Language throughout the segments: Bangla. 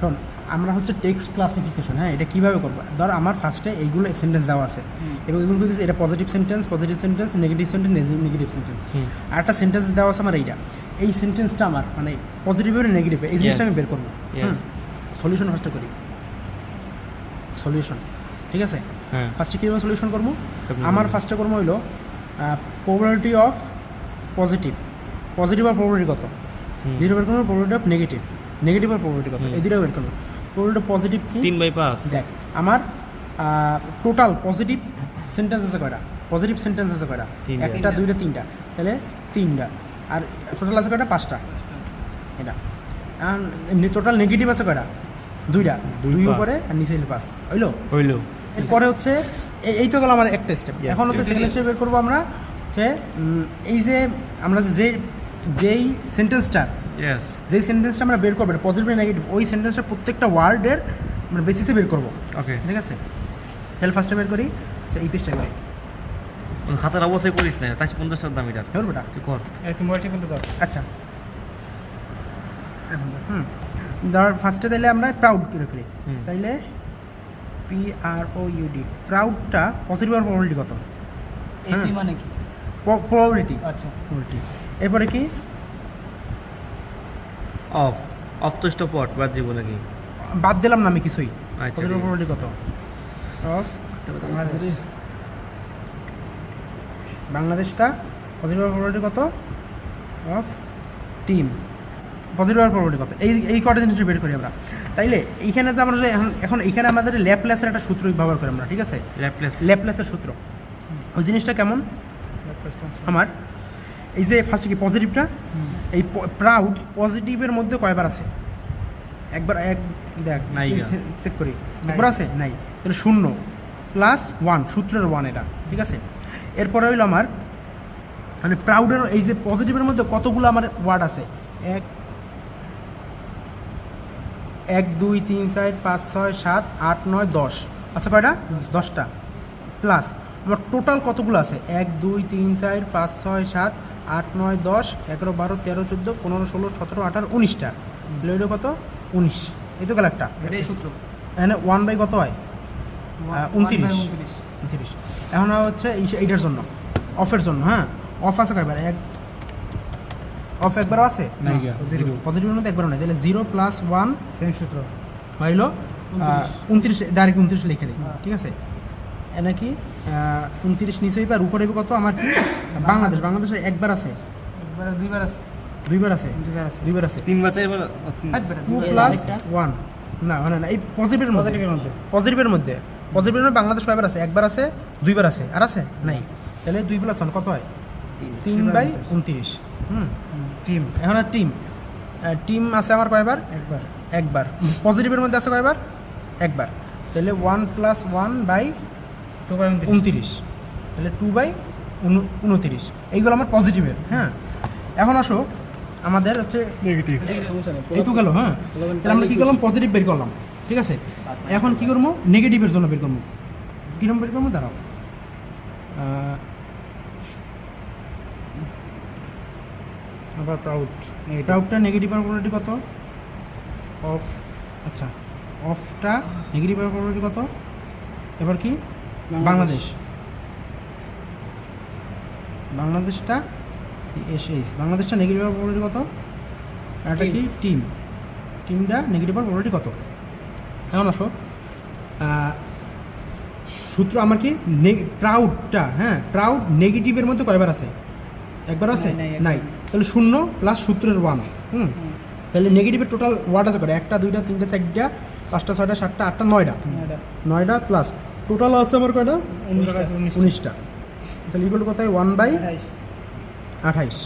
শোন, আমরা হচ্ছে টেক্সট ক্লাসিফিকেশন, হ্যাঁ, এটা কীভাবে করবো? ধর আমার ফার্স্টে এইগুলো সেন্টেন্স দেওয়া আছে এবং এগুলো বলতেছে এটা positive sentence, negative sentence, negative sentence. আর একটা সেন্টেন্স দেওয়া আছে আমার এইটা, এই সেন্টেন্সটা আমার মানে পজিটিভ এবং নেগেটিভ, এই জিনিসটা আমি বের করবো। সলিউশন ফার্স্টে করি, সলিউশন, ঠিক আছে? ফার্স্টে কীভাবে সলিউশন করবো? আমার ফার্স্টে করবো হইলো প্রবাবিলিটি অফ পজিটিভ আর প্রবাবিলিটি কত, জিরো বের করবো, প্রবাবিলিটি অফ নেগেটিভ আর প্রবাবিলিটি কত, এই দুটো বের করবো। প্রবাবিলিটি অফ পজিটিভ কি? 3/5। দেখ আমার টোটাল পজিটিভ সেন্টেন্স আছে কয়টা? পজিটিভ সেন্টেন্স আছে কয়টা? একটা, দুইটা, তিনটা, তাহলে তিনটা। আর টোটাল আছে কয়টা? 5টা। এটা টোটাল নেগেটিভ আছে কয়টা? দুইটা, দুই উপরে আর নিচে 5 হইলো। এরপরে হচ্ছে এই তো গেল আমার একটা স্টেপ। এখন হচ্ছে সেকেন্ড স্টেপ বের করবো আমরা, যে এই যে আমরা যেই সেন্টেন্সটা আমরা বের করবো পজিটিভ নেগেটিভ, ওই সেন্টেন্সটা প্রত্যেকটা ওয়ার্ডের আমরা বেসিসে বের করবো। ওকে, ঠিক আছে? তাহলে ফার্স্টে বের করি এই পেজটা করি। খাতার অবশ্যই করিস না, 450 দাম এটা। হল বেটা, তুই কর। তুমি বলছি কিন্তু দাও। আচ্ছা, ধর ফার্স্টে তাইলে আমরা প্রাউড করে করি। তাইলে PROUD, প্রাউডটা পজিটিভ আর প্রবাবিলিটি কত? এপি মানে কি? প্রবাবিলিটি। আচ্ছা, প্রবাবিলিটি। এরপরে কি? অফ তো স্টপট বাদ জীবনে কি বাদ দিলাম না আমি কিছুই। আচ্ছা, পজিটিভ প্রবাবিলিটি কত? অফ বাংলাদেশটা পজিটিভ প্রবাবিলিটি কত? অফ টিম পজিটিভ প্রবাবিলিটি কত? এই কটা জিনিস বের করি আমরা। তাইলে এইখানে তো আমরা এখন এইখানে আমাদের ল্যাপলেসের একটা সূত্র ব্যবহার করি আমরা, ঠিক আছে? ল্যাপলেসের সূত্র, ওই জিনিসটা কেমন? আমার এই যে ফার্স্টে কি পজিটিভটা, এই প্রাউড পজিটিভের মধ্যে কয়বার আছে? একবার, এক দেখ চেক করি, একবার আছে? নাই। তাহলে 0 + 1, সূত্রের 1 এটা, ঠিক আছে? এরপরে হইলো আমার মানে প্রাউডের এই যে পজিটিভের মধ্যে কতগুলো আমার ওয়ার্ড আছে? 1 2 3 4 5 6 7 8 9 10 আচ্ছা, কয়টা? 10টা। প্লাস আমার টোটাল কতগুলো আছে? 1 2 3 4 5 6 7 8 9 10 11 12 13 14 15 16 17 18 19টা। তাহলে কত? 19। এই তো গেল একটা। এটাই সূত্র। এখানে 1/, কত হয়? 29। এখন হচ্ছে এইটার জন্য, অফের জন্য। হ্যাঁ, অফ আছে কয়বার? অফ একবারও আছে? পজিটিভের মধ্যে একবারও নাই। তাহলে 0 + 1 সেম সূত্র হইলো 29, ডাইরেক্ট 29 লিখে দিই, ঠিক আছে? এনে কি 29 নিচে হইবে, আর উপরে হইবে কত? আমার কি বাংলাদেশে একবার আছে? দুইবার আছে। দুইবার আছে? দুইবার আছে। 3 বা 4 বার। 2 + 1 না মানে না, এই পজিটিভের মধ্যে বাংলাদেশ কয়বার আছে? একবার আছে, দুইবার আছে, আর আছে? নাই। তাহলে 2 + 1 কত হয়? 3/29। টিম, এখন আর টিম আছে আমার কয়বার? একবার। পজিটিভের মধ্যে আছে কয়বার? একবার। তাহলে 1 + 1/29, তাহলে 2/29। এইগুলো আমার পজিটিভের। হ্যাঁ, এখন আসো আমাদের হচ্ছে নেগেটিভ। এই তো গেল। হ্যাঁ, তাহলে আমরা কী করলাম? পজিটিভ বের করলাম, ঠিক আছে? এখন কী করবো? নেগেটিভের জন্য বের করবো। কীরকম বের করবো? দাঁড়াও, আবার প্রাউডটা নেগেটিভ আর প্রবাবিলিটি কত? অফ, আচ্ছা, অফটা নেগেটিভ আর প্রবাবিলিটি কত? এবার কি? বাংলাদেশটা বাংলাদেশটা নেগেটিভ আর প্রবাবিলিটি কত? এটা কি? টিমটা নেগেটিভ আর প্রবাবিলিটি কত? এখন আসো, সূত্র আমার কি? প্রাউডটা, হ্যাঁ, প্রাউড নেগেটিভের মধ্যে কয়বার আছে? একবার আছে? নাই। তাহলে 0 + সূত্রের 1। তাহলে নেগেটিভের টোটাল ওয়ার্ড আছে কয়টা? 1 2 3 4 5 6 7 8 9টা প্লাস টোটাল আছে আমার কয়টা? 19টা। তাহলে ইকুয়াল কত হয়? 1/28।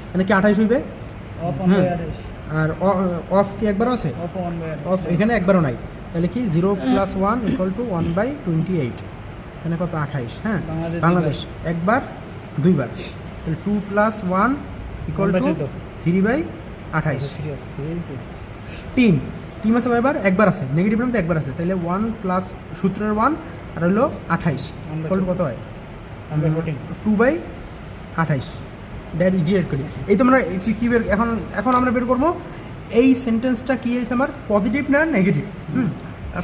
এখানে কি 28 হইবে? আর অফ কি একবারও আছে? অফ এখানে একবারও নাই। তাহলে কি 0 + 1 = 1/28। এখানে কত? 28। হ্যাঁ, বাংলাদেশ একবার, দুইবার। তাহলে 2 + 1 = 3/28। টিম আছে কয়বার? একবার আছে। নেগেটিভের মধ্যে একবার আছে। তাহলে 1 + সূত্রের 1 আর হলো 28 কত হয়? 2/28। ডিরেক্ট করি এই তোমরা কী বের এখন আমরা বের করবো এই সেন্টেন্সটা কী হয়েছে আমার পজিটিভ না নেগেটিভ।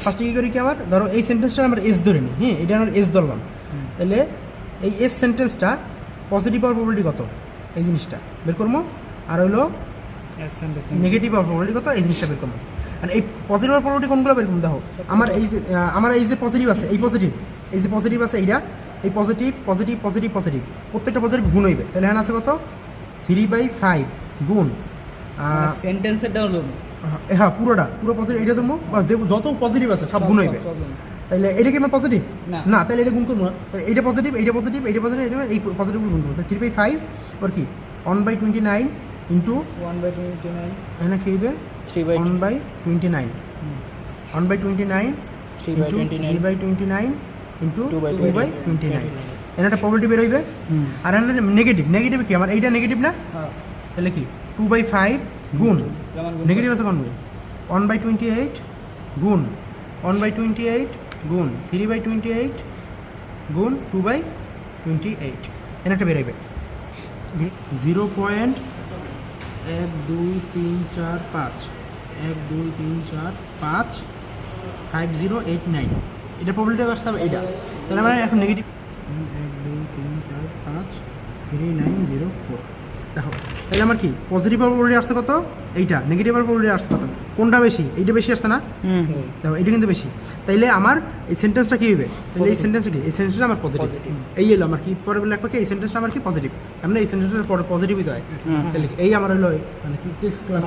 ফার্স্টে কী করি কি আমার ধরো এই সেন্টেন্সটা আমার এস ধরে নিই, হ্যাঁ এটা আমার এস ধরলাম, তাহলে এই এস সেন্টেন্সটা পজিটিভ হওয়ার প্রবলিটি কত এই জিনিসটা বের করবো, আর হলো নেগেটিভ হওয়ার প্রবলিটি কত এই জিনিসটা বের করবো। আর এই পজিটিভ হওয়ার প্রবলিটি কোনগুলো বের করবো দেখো আমার এই যে পজিটিভ আছে এই যে পজিটিভ আছে এইটা এই পজিটিভ পজিটিভ পজিটিভ পজিটিভ প্রত্যেকটা পজিটিভ গুণ হইবে, তাহলে এখানে আছে কত 3/5 গুণ সেন্টেন্সেরটা হলো হ্যাঁ পুরো পজিটিভ এটা তুমি যত পজিটিভ আছে সব গুণ হইবে, তাহলে এটা কি আমার পজিটিভ না। না, তাহলে এটা গুণ করবো না, তাহলে এইটা পজিটিভ এইটা পজিটিভ এইটা পজিটিভ এটা এই পজিটিভগুলো গুণ করবো, 3/5 ওর কি 1/29 ইন্টু 1/29 এখানে কি হইবে 1/29 1/29 3/29 ইন্টু 2/29 এখানে একটা প্রবলিটি বের হইবে। আর এখানে নেগেটিভ কি আমার এইটা নেগেটিভ না, তাহলে কি 2/5 গুণ নেগেটিভ আছে কোন 1/28 গুণ 1/28 গুণ 3/28 গুণ 2/28 এখানে একটা বেরোবে 0.1234 5089 এটা প্রবলিটি আসতে হবে এইটা, তাহলে আমার এখন নেগেটিভ 123453904 দেখো, তাহলে আমার কি পজিটিভ প্রবলিটি আসছে কত এইটা, নেগেটিভ প্রবলিটি আসছে কত কোনটা বেশি এইটা বেশি আসছে না, দেখো এটা কিন্তু বেশি, তাইলে আমার এই সেন্টেন্সটা কি হবে, তাহলে এই সেন্টেন্সটা কি এই সেন্টেন্সটা আমার পজিটিভ, এই এলো আমার কি পরে বলে রাখবো কি এই সেন্টেন্সটা আমার কি পজিটিভ, আমরা এই সেন্টেন্সটা পরে পজিটিভই দেয়, তাহলে এই আমার হলো মানে টেক্সট ক্লাস